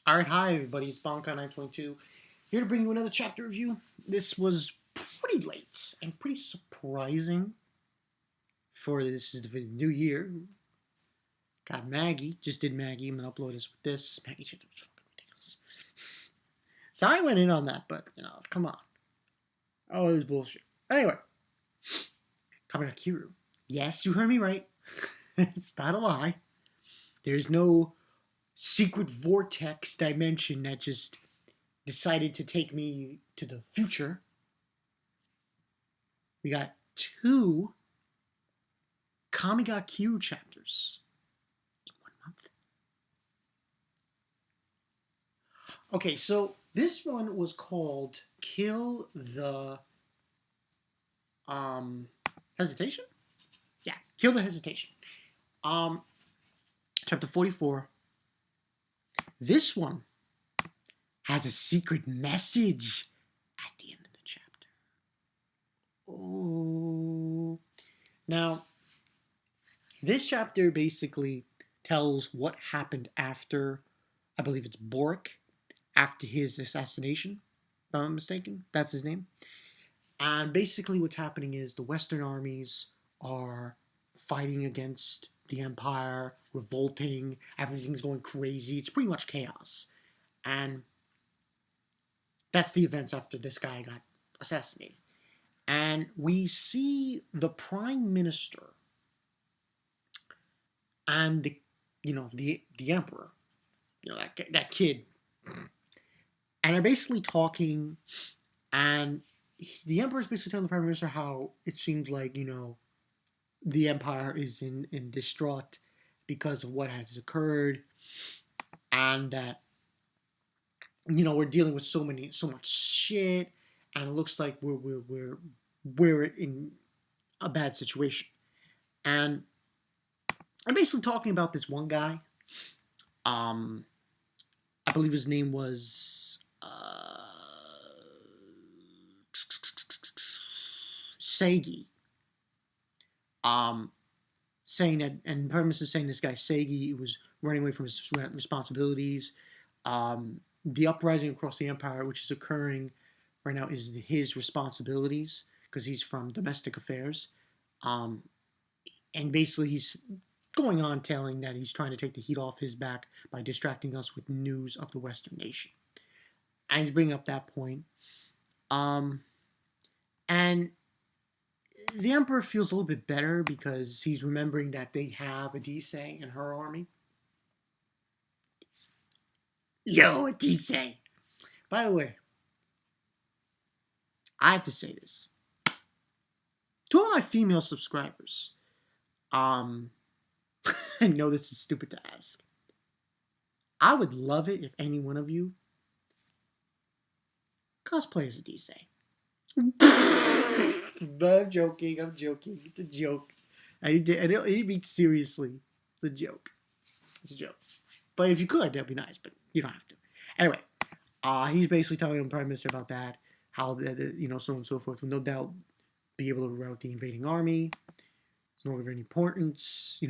Alright, hi everybody, it's Bonkai922 here to bring you another chapter review. This was pretty late and pretty surprising for this is the new year. Got Maggie, just did Maggie, I'm gonna upload this with this. Maggie shit was fucking ridiculous. So I went in on that, but come on. Oh, it was bullshit. Anyway, coming to Kiru. Yes, you heard me right. It's not a lie. There's no secret vortex dimension that just decided to take me to the future. We got two Akame ga Kiru chapters in 1 month. Okay, so this one was called Kill the Hesitation? Yeah, Kill the Hesitation. Chapter 44. This one has a secret message at the end of the chapter. Oh. Now, this chapter basically tells what happened after, I believe it's Boric, after his assassination, if I'm not mistaken. That's his name. And basically what's happening is the Western armies are fighting against the Empire, revolting, everything's going crazy. It's pretty much chaos. And that's the events after this guy got assassinated. And we see the Prime Minister and the Emperor, that kid, and they're basically talking, and the Emperor is basically telling the Prime Minister how it seems like the Empire is in distraught because of what has occurred, and that we're dealing with so much shit, and it looks like we're in a bad situation. And I'm basically talking about this one guy. I believe his name was Seigi. Saying that, and Prime Minister saying this guy Seigi was running away from his responsibilities. The uprising across the empire, which is occurring right now, is his responsibilities because he's from domestic affairs. And basically he's going on telling that he's trying to take the heat off his back by distracting us with news of the Western nation. And he's bringing up that point. And the Emperor feels a little bit better because he's remembering that they have Adise in her army. Yo, Adise! By the way, I have to say this. To all my female subscribers, I know this is stupid to ask. I would love it if any one of you cosplay as Adise. No, I'm joking. It's a joke. I didn't mean seriously. It's a joke. But if you could, that'd be nice. But you don't have to. Anyway, he's basically telling the Prime Minister about that, how so on and so forth. Will no doubt be able to rout the invading army. It's no longer of any importance,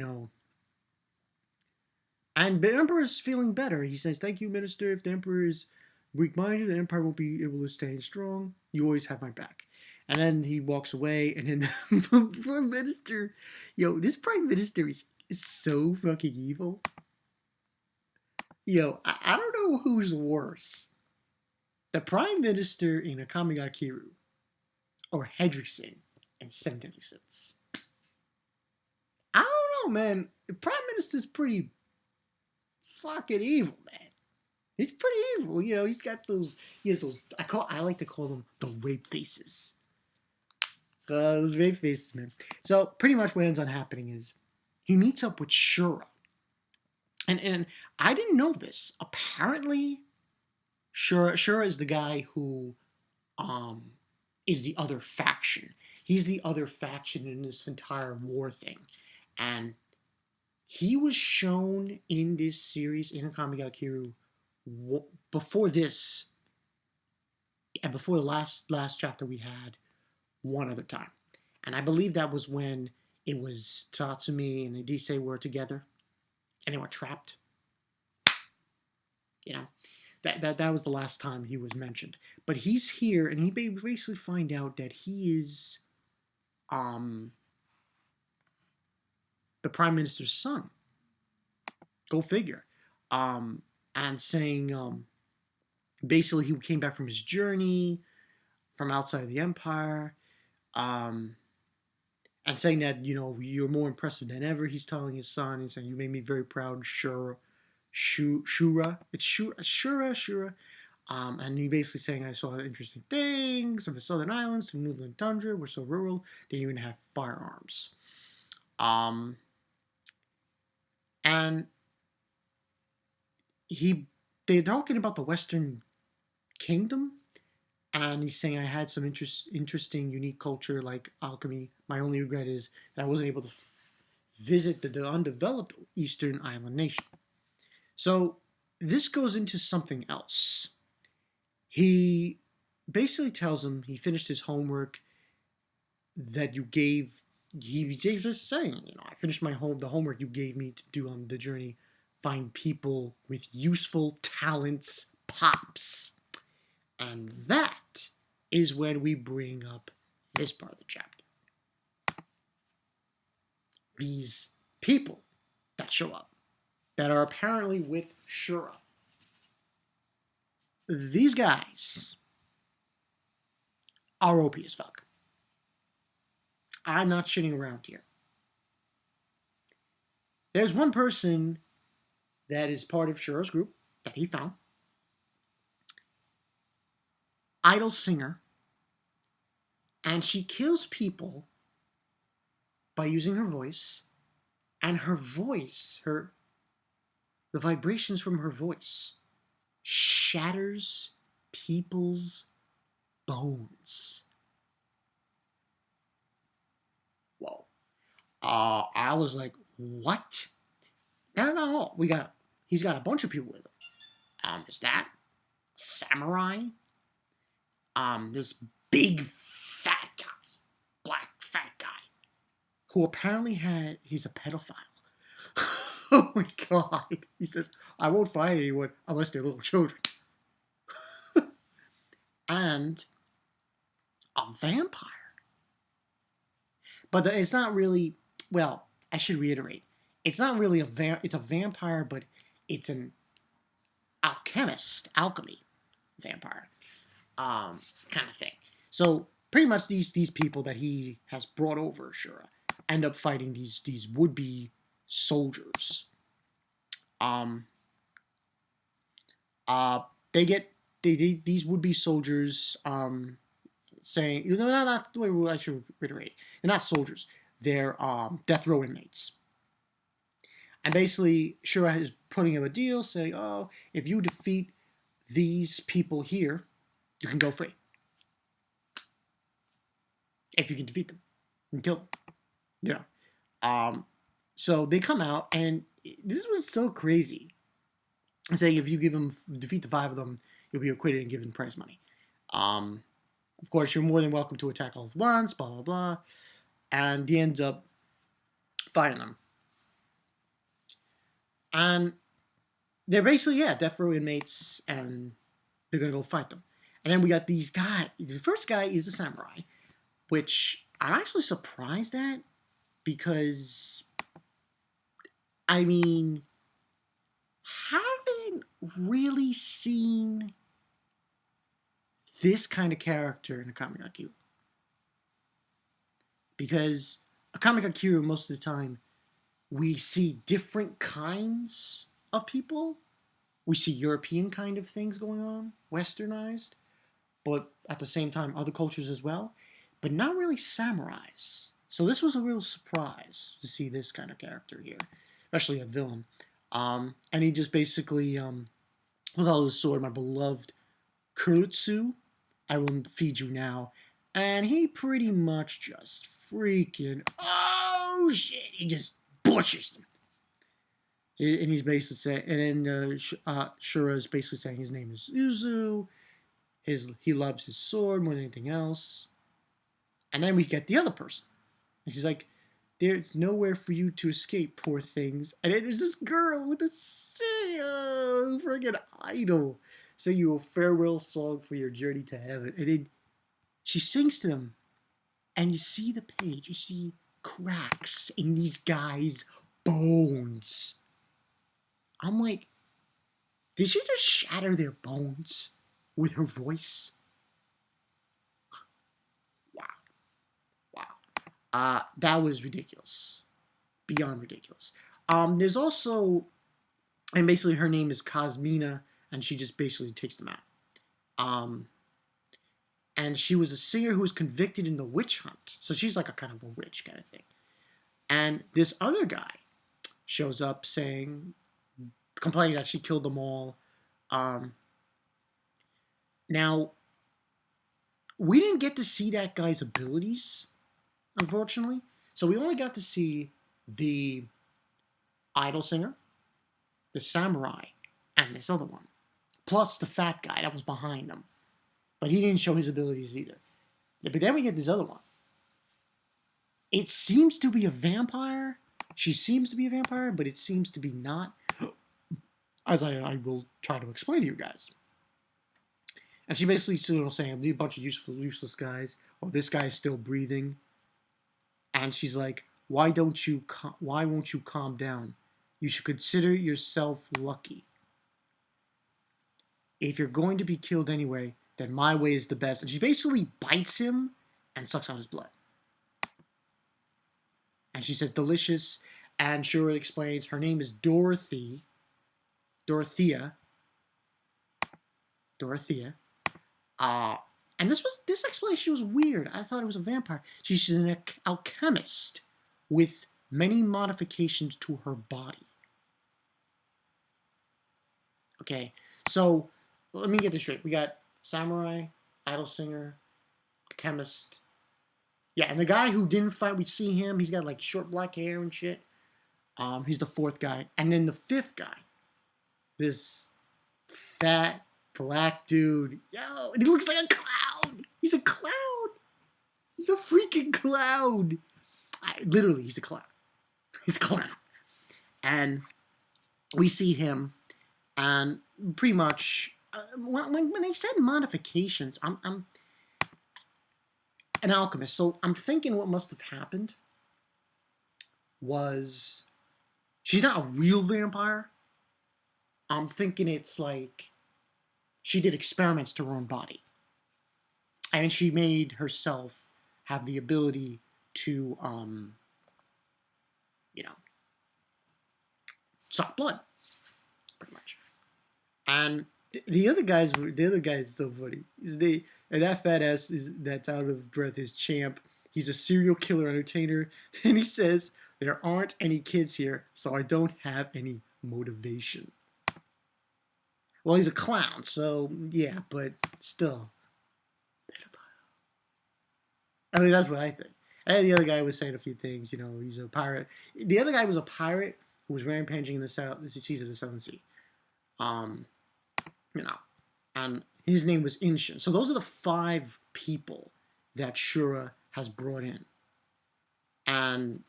And the Emperor is feeling better. He says, "Thank you, Minister. If the Emperor is weak-minded, the Empire won't be able to stand strong. You always have my back." And then he walks away, and then the Prime Minister, this Prime Minister is so fucking evil. I don't know who's worse. The Prime Minister in Akame ga Kiru, or Hedrickson in Seven Deadly Sins. I don't know, man. The Prime Minister's pretty fucking evil, man. He's pretty evil, He's got those. He has those. I like to call them the rape faces. Those rape faces, man. So pretty much what ends on happening is he meets up with Shura, and I didn't know this. Apparently, Shura is the guy who is the other faction. He's the other faction in this entire war thing, and he was shown in this series in Akame ga Kiru before this, and before the last chapter we had one other time. And I believe that was when it was Tatsumi and Adise were together and they were trapped. That was the last time he was mentioned. But he's here, and he basically find out that he is um the prime minister's son. Go figure. Um, and saying basically he came back from his journey from outside of the empire. Um, and saying that you're more impressive than ever. He's telling his son. He's saying you made me very proud, Shura. Shura. It's Shura. And he basically saying I saw interesting things from the southern islands to Newland tundra. We're so rural. They even have firearms. And they're talking about the Western Kingdom, and he's saying I had some interesting, unique culture like alchemy. My only regret is that I wasn't able to visit the undeveloped Eastern Island nation. So this goes into something else. He basically tells him he finished his homework that you gave. He's just saying, I finished the homework you gave me to do on the journey. Find people with useful talents, pops. And that is when we bring up this part of the chapter. These people that show up, that are apparently with Shura. These guys are OP as fuck. I'm not shitting around here. There's one person that is part of Shura's group that he found. Idol singer. And she kills people by using her voice. And her voice, the vibrations from her voice shatters people's bones. Whoa. I was like, what? Not all. He's got a bunch of people with him. There's that samurai. This big fat guy, black fat guy, who apparently he's a pedophile. Oh my god. He says, I won't fight anyone unless they're little children. And a vampire. But it's not really, well, I should reiterate. It's not really it's a vampire, but it's an alchemy vampire. Kind of thing. So pretty much these people that he has brought over, Shura, end up fighting these would-be soldiers. These would-be soldiers saying, not I should reiterate, they're not soldiers, they're death row inmates. And basically, Shura is putting up a deal saying, oh, if you defeat these people here, you can go free. If you can defeat them and kill them. So they come out, and this was so crazy. Saying if you defeat the 5 of them, you'll be acquitted and given prize money. Of course, you're more than welcome to attack all at once, blah, blah, blah. And he ends up fighting them. And they're basically, death row inmates, and they're going to go fight them. And then we got these guys. The first guy is the samurai, which I'm actually surprised at, because, I mean, haven't really seen this kind of character in Akame ga Kiru. Because Akame ga Kiru, most of the time, we see different kinds of people. We see European kind of things going on, westernized, but at the same time, other cultures as well, but not really samurais. So this was a real surprise to see this kind of character here, especially a villain. And he just basically, with all his sword, my beloved Kurutsu, I will feed you now. And he pretty much just freaking, oh shit, he just butchers them. And he's basically saying, and then Shura is basically saying his name is Uzu. He loves his sword more than anything else. And then we get the other person. And she's like, there's nowhere for you to escape, poor things. And then there's this girl with a friggin' idol sing you a farewell song for your journey to heaven. And then she sings to them, and you see the page. You see cracks in these guys' bones. I'm like, did she just shatter their bones with her voice? Wow. Wow. That was ridiculous. Beyond ridiculous. There's also, and basically her name is Cosmina, and she just basically takes them out. And she was a singer who was convicted in the witch hunt. So she's like a kind of a witch kind of thing. And this other guy shows up saying, complaining that she killed them all. Now, we didn't get to see that guy's abilities, unfortunately. So we only got to see the idol singer, the samurai, and this other one. Plus the fat guy that was behind them. But he didn't show his abilities either. But then we get this other one. It seems to be a vampire. She seems to be a vampire, but it seems to be not. As I will try to explain to you guys. And she basically saying, a bunch of useless guys. Oh, this guy is still breathing. And she's like, why won't you calm down? You should consider yourself lucky. If you're going to be killed anyway, then my way is the best. And she basically bites him and sucks out his blood. And she says, delicious. And Shura explains her name is Dorothea. And this explanation was weird. I thought it was a vampire. She's an alchemist with many modifications to her body. Okay, so let me get this straight. We got samurai, idol singer, chemist. Yeah, and the guy who didn't fight, we see him. He's got like short black hair and shit. He's the fourth guy. And then the fifth guy, this fat black dude. Yo, and he looks like a clown. He's a clown. He's a freaking clown. Literally, he's a clown. He's a clown. And we see him, and pretty much, when they said modifications, I'm an alchemist, so I'm thinking what must have happened was she's not a real vampire. I'm thinking it's like she did experiments to her own body. And she made herself have the ability to, suck blood, pretty much. And the other guy is so funny. And that fat ass that's out of breath is Champ. He's a serial killer entertainer, and he says there aren't any kids here, so I don't have any motivation. Well, he's a clown, so yeah, but still, pedophile. I mean, that's what I think. And the other guy was saying a few things. He's a pirate. The other guy was a pirate who was rampaging in the seas of the Southern Sea. And his name was Inshin. So those are the 5 people that Shura has brought in. And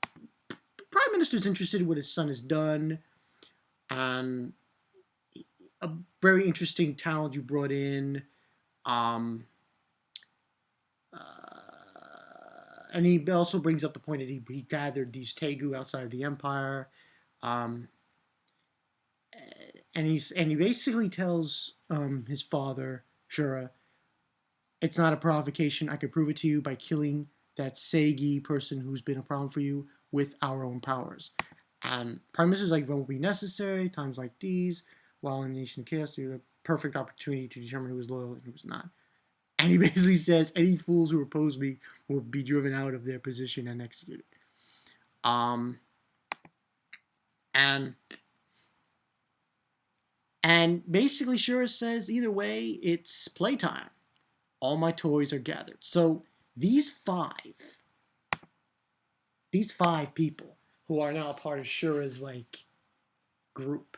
the Prime Minister's interested in what his son has done. And a very interesting talent you brought in. And he also brings up the point that he gathered these Tegu outside of the Empire. And he basically tells his father, Shura, it's not a provocation. I could prove it to you by killing that Seigi person who's been a problem for you with our own powers. And Prime Minister's like, what will be necessary? Times like these, while in the nation of chaos, you have a perfect opportunity to determine who is loyal and who is not. And he basically says, any fools who oppose me will be driven out of their position and executed. And basically Shura says, either way, it's playtime. All my toys are gathered. So these five people who are now part of Shura's group,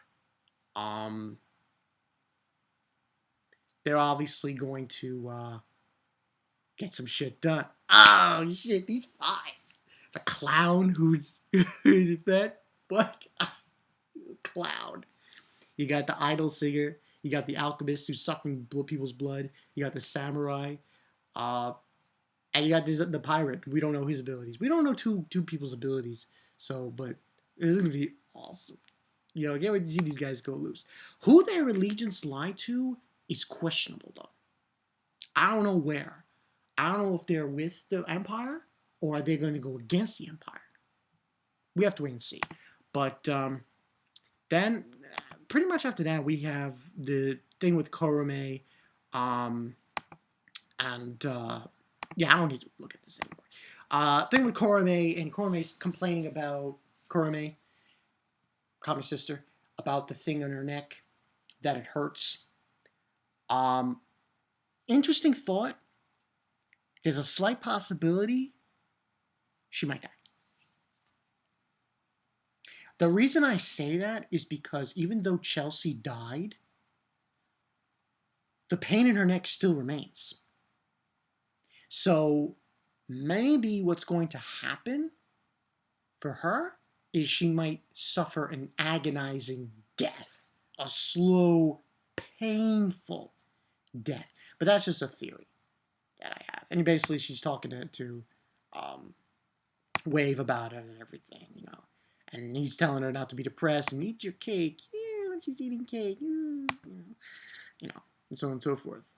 they're obviously going to get some shit done. Oh shit, these 5. The clown who's that black clown. You got the idol singer. You got the alchemist who's sucking people's blood. You got the samurai, uh, and you got the pirate. We don't know his abilities. We don't know two people's abilities. So, but it's gonna be awesome. You know, I can't wait to see these guys go loose. Who their allegiance lie to is questionable, though. I don't know where. I don't know if they're with the Empire or are they going to go against the Empire. We have to wait and see. But then, pretty much after that, we have the thing with kurome, and yeah, I don't need to look at this anymore. Thing with kurome, and Kurome's complaining about Kurome, Kame's sister, about the thing on her neck, that it hurts. Um, Interesting thought. There's a slight possibility she might die. The reason I say that is because even though Chelsea died, the pain in her neck still remains. So maybe what's going to happen for her is she might suffer an agonizing death, a slow, painful death. But that's just a theory that I have. And basically, she's talking to Wave about it and everything, you know. And he's telling her not to be depressed and eat your cake. Yeah, when she's eating cake, you know, and so on and so forth.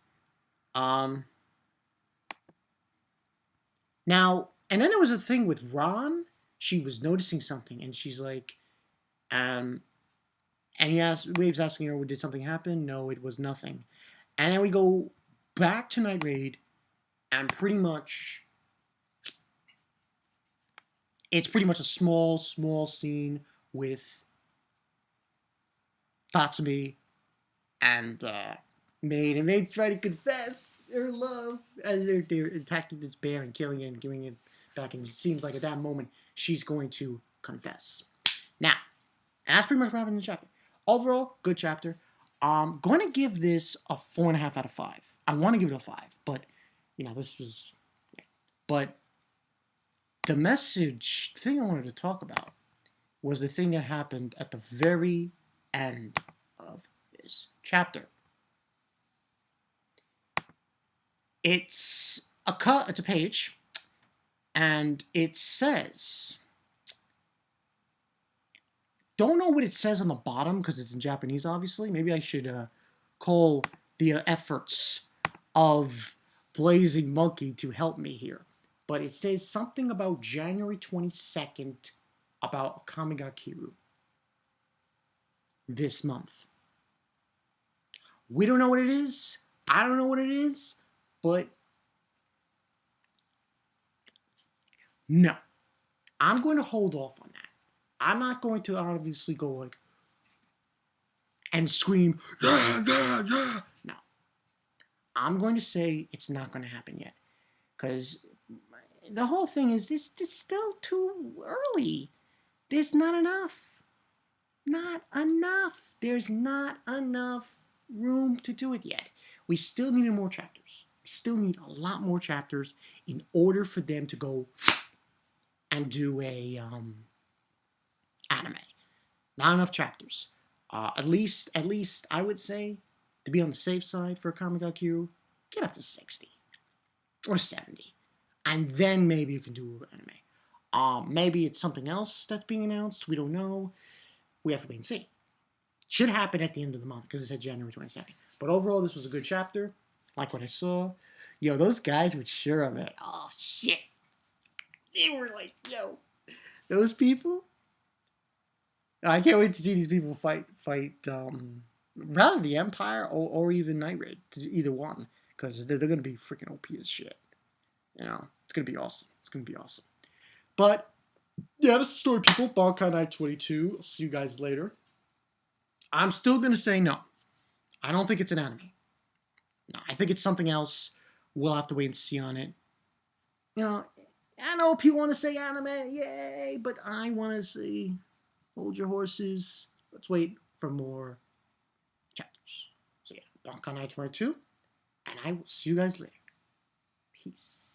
Now, and then there was a thing with Ron. She was noticing something, and she's like, and Wave's asking her, did something happen? No, it was nothing. And then we go back to Night Raid, and pretty much, it's pretty much a small scene with Tatsumi and Maid. And Maid's trying to confess her love as they're attacking this bear and killing it and giving it back. And it seems like at that moment, she's going to confess. Now, and that's pretty much what happened in the chapter. Overall, good chapter. I'm going to give this a 4.5 out of 5. I want to give it a 5, but, you know, this was... Yeah. But the thing I wanted to talk about was the thing that happened at the very end of this chapter. It's a page, and it says... Don't know what it says on the bottom because it's in Japanese, obviously. Maybe I should call the efforts of Blazing Monkey to help me here. But it says something about January 22nd about Akame ga Kiru this month. We don't know what it is. I don't know what it is. But no. I'm going to hold off on that. I'm not going to obviously go like and scream, yeah, yeah, yeah. No. I'm going to say it's not going to happen yet. Because the whole thing is this still too early. There's not enough. Not enough. There's not enough room to do it yet. We still need more chapters. We still need a lot more chapters in order for them to go and do a anime. Not enough chapters. At least I would say, to be on the safe side for Akame ga Kiru, get up to 60 or 70, and then maybe you can do anime. Maybe it's something else that's being announced. We don't know. We have to wait and see. Should happen at the end of the month because it said January 22nd. But overall, this was a good chapter. Like what I saw. Yo, those guys with Shura, man. Oh shit. They were like, yo, those people. I can't wait to see these people fight rather the Empire or even Night Raid, either one, because they're going to be freaking OP as shit. You know, it's going to be awesome. It's going to be awesome. But, yeah, that's the story, people. Bankai Night 22. I'll see you guys later. I'm still going to say no. I don't think it's an anime. No, I think it's something else. We'll have to wait and see on it. You know, I know people want to say anime, yay, but I want to say... Hold your horses. Let's wait for more chapters. So yeah, Bankai Night 22, and I will see you guys later. Peace.